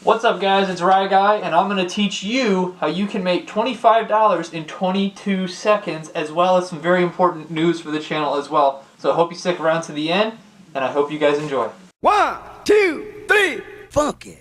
What's up guys, it's Rye Guy, and I'm going to teach you how you can make $25 in 22 seconds, as well as some very important news for the channel as well. So I hope you stick around to the end, and I hope you guys enjoy. 1, 2, 3, funky.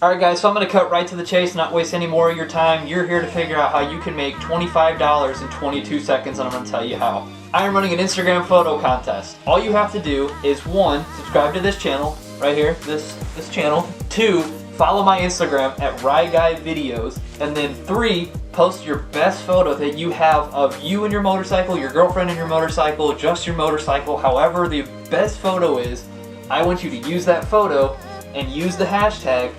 Alright guys, so I'm going to cut right to the chase, not waste any more of your time. You're here to figure out how you can make $25 in 22 seconds, and I'm going to tell you how. I am running an Instagram photo contest. All you have to do is 1, subscribe to this channel, right here, this channel. 2, follow my Instagram at Rye Guy Videos. And then 3, post your best photo that you have of you and your motorcycle, your girlfriend and your motorcycle, just your motorcycle, however the best photo is. I want you to use that photo and use the hashtag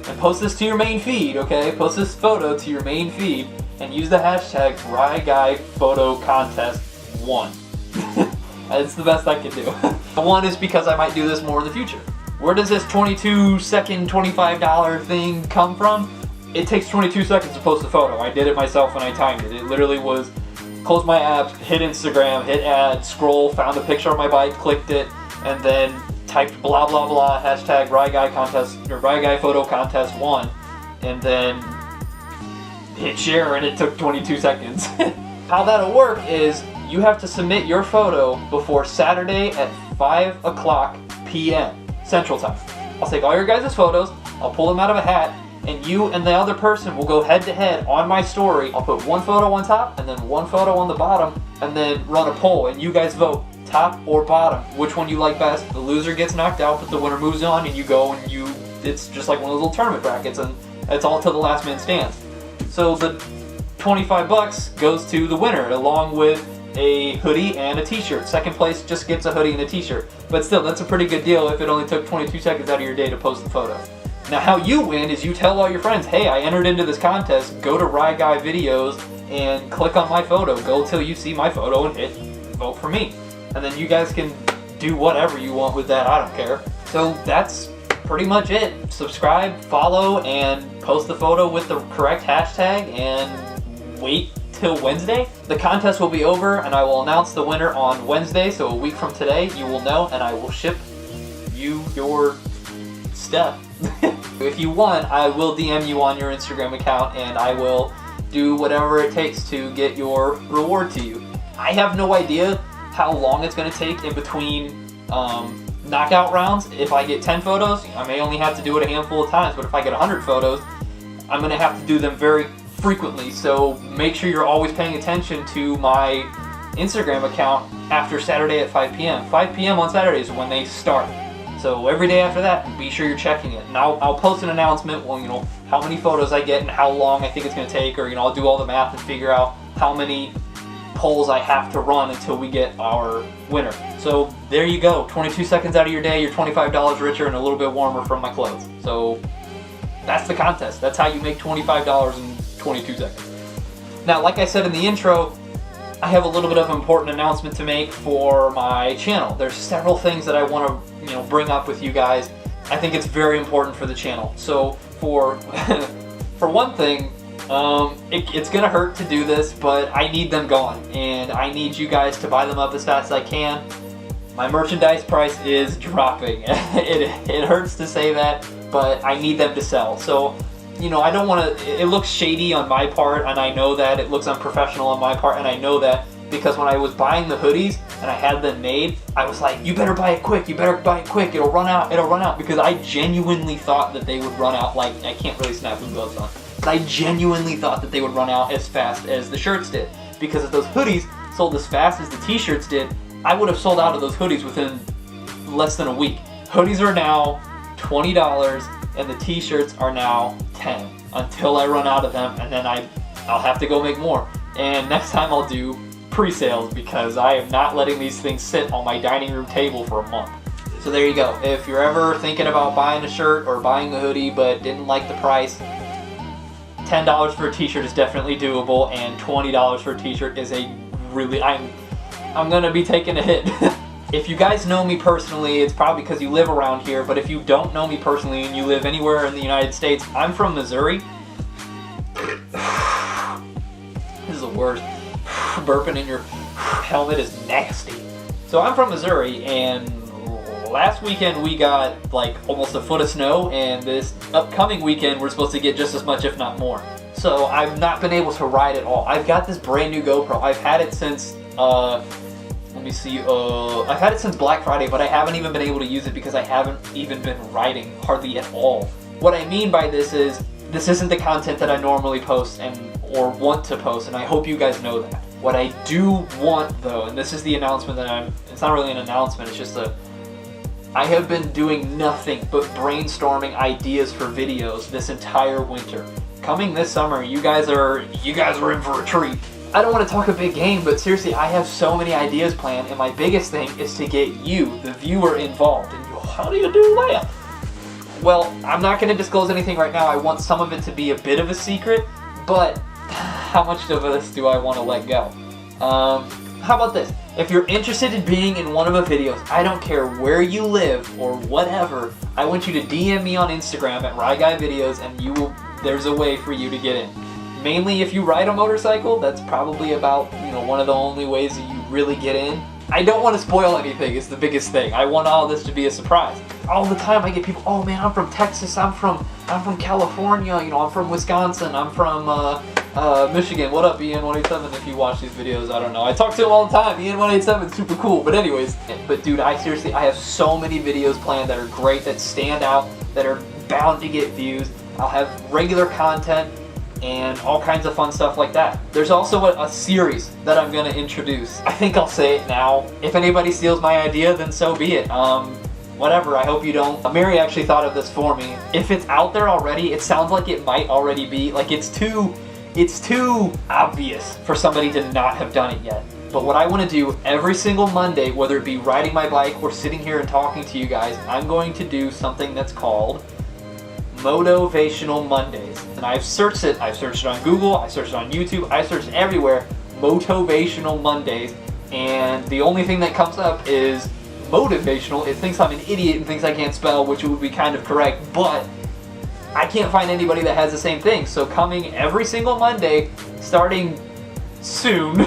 and post this to your main feed, okay? Post this photo to your main feed and use the hashtag Rye Guy Photo Contest 1. That's the best I can do. 1 is because I might do this more in the future. Where does this 22-second $25 thing come from? It takes 22 seconds to post a photo. I did it myself and I timed it. It literally was close my app, hit Instagram, hit add, scroll, found a picture of my bike, clicked it, and then typed blah blah blah hashtag Rye Guy Contest or Rye Guy Photo Contest 1, and then hit share, and it took 22 seconds. How that'll work is you have to submit your photo before Saturday at 5 o'clock p.m. Central Time. I'll take all your guys' photos, I'll pull them out of a hat, and you and the other person will go head to head on my story. I'll put one photo on top and then one photo on the bottom, and then run a poll, and you guys vote top or bottom, which one you like best. The loser gets knocked out, but the winner moves on, and you go and it's just like one of those little tournament brackets, and it's all till the last man stands. So the 25 bucks goes to the winner, along with a hoodie and a t-shirt. Second place just gets a hoodie and a t-shirt. But still, that's a pretty good deal if it only took 22 seconds out of your day to post the photo. Now how you win is you tell all your friends, hey, I entered into this contest, go to Rye Guy Videos and click on my photo. Go till you see my photo and hit vote for me. And then you guys can do whatever you want with that, I don't care. So that's pretty much it. Subscribe, follow, and post the photo with the correct hashtag, and wait till Wednesday. The contest will be over, and I will announce the winner on Wednesday, so a week from today you will know, and I will ship you your stuff. If you won, I will DM you on your Instagram account, and I will do whatever it takes to get your reward to you. I have no idea how long it's going to take in between knockout rounds. If I get 10 photos, I may only have to do it a handful of times, but if I get 100 photos, I'm going to have to do them very frequently. So make sure you're always paying attention to my Instagram account after Saturday at 5 p.m. 5 p.m. on Saturday is when they start. So every day after that, be sure you're checking it. And I'll post an announcement, well, how many photos I get and how long I think it's going to take, or, I'll do all the math and figure out how many polls I have to run until we get our winner. So there you go, 22 seconds out of your day, you're $25 richer and a little bit warmer from my clothes. So that's the contest. That's how you make $25 in 22 seconds. Now, like I said in the intro, I have a little bit of an important announcement to make for my channel. There's several things that I want to bring up with you guys. I think it's very important for the channel. So for one thing, it's gonna hurt to do this, but I need them gone, and I need you guys to buy them up as fast as I can. My merchandise price is dropping. It hurts to say that, but I need them to sell. So, I don't want to, it looks shady on my part, and I know that. It looks unprofessional on my part, and I know that because when I was buying the hoodies and I had them made, I was like, you better buy it quick, it'll run out, because I genuinely thought that they would run out. Like, I can't really snap with gloves on. I genuinely thought that they would run out as fast as the shirts did, because if those hoodies sold as fast as the t-shirts did, I would have sold out of those hoodies within less than a week. Hoodies are now $20 and the t-shirts are now $10 until I run out of them, and then I'll have to go make more. And next time I'll do pre-sales, because I am not letting these things sit on my dining room table for a month. So there you go. If you're ever thinking about buying a shirt or buying a hoodie but didn't like the price, $10 for a t-shirt is definitely doable, and $20 for a t-shirt is a really, I'm gonna be taking a hit If you guys know me personally, it's probably because you live around here, but if you don't know me personally and you live anywhere in the United States, I'm from Missouri. This is the worst. Burping in your helmet is nasty. So I'm from Missouri, and last weekend we got like almost a foot of snow, and this upcoming weekend we're supposed to get just as much, if not more. So I've not been able to ride at all. I've got this brand new GoPro. I've had it since, let me see, I've had it since Black Friday, but I haven't even been able to use it because I haven't even been riding hardly at all. What I mean by this is, this isn't the content that I normally post or want to post, and I hope you guys know that. What I do want though, and this is the announcement that it's not really an announcement, it's just I have been doing nothing but brainstorming ideas for videos this entire winter. Coming this summer, you guys are in for a treat. I don't want to talk a big game, but seriously, I have so many ideas planned, and my biggest thing is to get you, the viewer, involved. And how do you do that? Well, I'm not going to disclose anything right now. I want some of it to be a bit of a secret, but how much of this do I want to let go? How about this? If you're interested in being in one of my videos, I don't care where you live or whatever, I want you to DM me on Instagram at RyeGuyVideos, and there's a way for you to get in. Mainly if you ride a motorcycle, that's probably about, one of the only ways that you really get in. I don't want to spoil anything, is the biggest thing. I want all this to be a surprise. All the time I get people, oh man, I'm from Texas, I'm from California, I'm from Wisconsin, I'm from Michigan. What up, Ian187, if you watch these videos, I don't know. I talk to him all the time. Ian187 is super cool, but anyways. But dude, I have so many videos planned that are great, that stand out, that are bound to get views. I'll have regular content and all kinds of fun stuff like that. There's also a series that I'm gonna introduce. I think I'll say it now. If anybody steals my idea, then so be it. Whatever, I hope you don't. Mary actually thought of this for me. If it's out there already, it sounds like it might already be, like it's too obvious for somebody to not have done it yet. But what I want to do every single Monday, whether it be riding my bike or sitting here and talking to you guys, I'm going to do something that's called Motivational Mondays. And I've searched it on Google, I searched it on YouTube, I searched everywhere, Motivational Mondays, and the only thing that comes up is motivational. It thinks I'm an idiot and thinks I can't spell, which would be kind of correct, but I can't find anybody that has the same thing. So coming every single Monday, starting soon,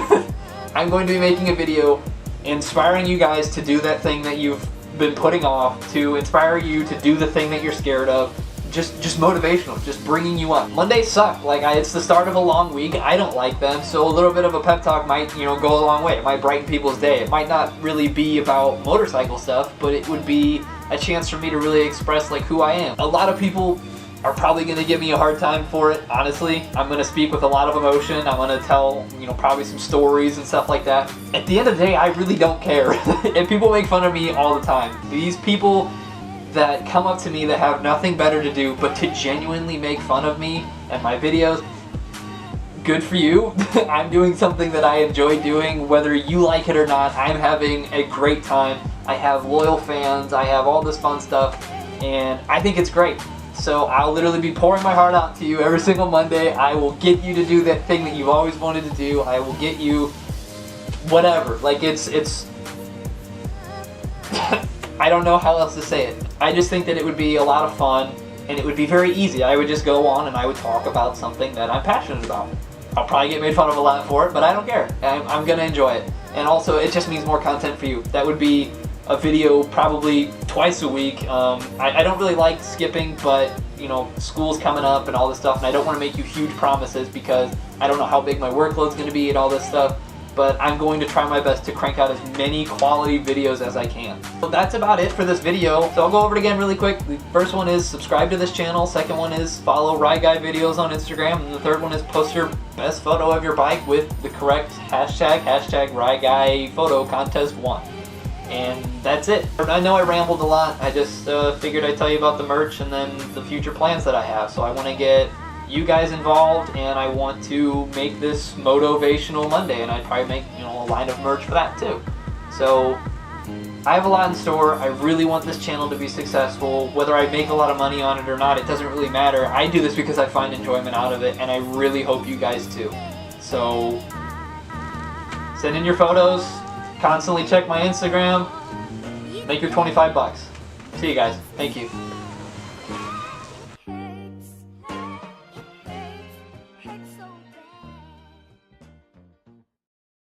I'm going to be making a video inspiring you guys to do that thing that you've been putting off, to inspire you to do the thing that you're scared of. Just motivational, just bringing you up. Mondays suck, it's the start of a long week. I don't like them, so a little bit of a pep talk might, go a long way. It might brighten people's day. It might not really be about motorcycle stuff, but it would be a chance for me to really express who I am. A lot of people are probably going to give me a hard time for it, honestly. I'm going to speak with a lot of emotion. I'm going to tell, probably some stories and stuff like that. At the end of the day, I really don't care. And people make fun of me all the time. These people that come up to me that have nothing better to do but to genuinely make fun of me and my videos, good for you. I'm doing something that I enjoy doing. Whether you like it or not, I'm having a great time. I have loyal fans, I have all this fun stuff, and I think it's great. So I'll literally be pouring my heart out to you every single Monday. I will get you to do that thing that you've always wanted to do. I will get you whatever. It's I don't know how else to say it. I just think that it would be a lot of fun, and it would be very easy. I would just go on and I would talk about something that I'm passionate about. I'll probably get made fun of a lot for it, but I don't care. I'm gonna enjoy it. And also, it just means more content for you. That would be a video probably twice a week. I don't really like skipping, but school's coming up and all this stuff, and I don't want to make you huge promises because I don't know how big my workload's going to be and all this stuff, but I'm going to try my best to crank out as many quality videos as I can. So that's about it for this video. So I'll go over it again really quick. The first one is subscribe to this channel. Second one is follow RyeGuyVideos on Instagram. And the third one is post your best photo of your bike with the correct hashtag RyeGuyPhotoContest1. And that's it. I know I rambled a lot. I just figured I'd tell you about the merch and then the future plans that I have. So I want to get you guys involved, and I want to make this Motivational Monday, and I'd probably make a line of merch for that too. So I have a lot in store. I really want this channel to be successful. Whether I make a lot of money on it or not, it doesn't really matter. I do this because I find enjoyment out of it, and I really hope you guys too. So send in your photos. Constantly check my Instagram. Make your 25 bucks. See you guys. Thank you. Hate so bad.